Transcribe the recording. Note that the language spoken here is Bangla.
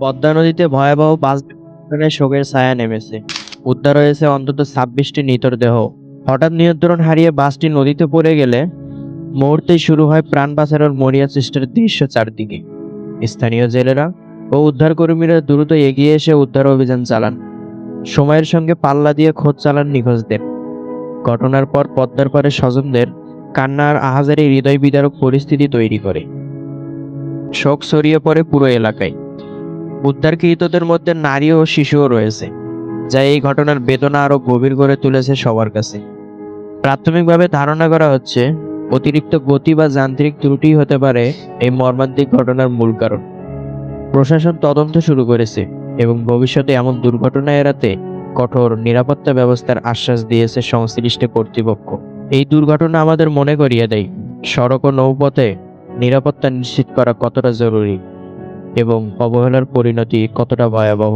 পদ্মা নদীতে ভয়াবহ বাস দুর্ঘটনায় শোকের ছায়া নেমেছে। উদ্ধার হয়েছে অন্তত 26টি নিথর দেহ। হঠাৎ নিয়ন্ত্রণ হারিয়ে বাসটি নদীতে পড়ে গেলে মুহূর্তেই শুরু হয় প্রাণ বাঁচানোর মরিয়া চেষ্টার দৃশ্য চারদিকে। স্থানীয় জেলেরা ও উদ্ধারকর্মীরা দ্রুত এগিয়ে এসে উদ্ধার অভিযান চালান। সময়ের সঙ্গে পাল্লা দিয়ে খোঁজ চালান নিখোঁজদের। ঘটনার পর পদ্মার পাড়ে স্বজনদের কান্না আর আহাজারি হৃদয় বিদারক পরিস্থিতি তৈরি করে। শোক ছড়িয়ে পড়ে পুরো এলাকায়। উদ্ধারকৃতদের মধ্যে নারী ও শিশুও রয়েছে, যা এই ঘটনার বেদনা আরো গভীর করে তুলেছে সবার কাছে। প্রাথমিকভাবে ধারণা করা হচ্ছে অতিরিক্ত গতি বা যান্ত্রিক ত্রুটি হতে পারে এই মর্মান্তিক ঘটনার মূল কারণ। প্রশাসন তদন্ত শুরু করেছে এবং ভবিষ্যতে এমন দুর্ঘটনা এড়াতে কঠোর নিরাপত্তা ব্যবস্থার আশ্বাস দিয়েছে সংশ্লিষ্ট কর্তৃপক্ষ। এই দুর্ঘটনা আমাদের মনে করিয়ে দেয় সড়ক ও নৌপথে নিরাপত্তা নিশ্চিত করা কতটা জরুরি এবং অবহেলার পরিণতি কতটা ভয়াবহ।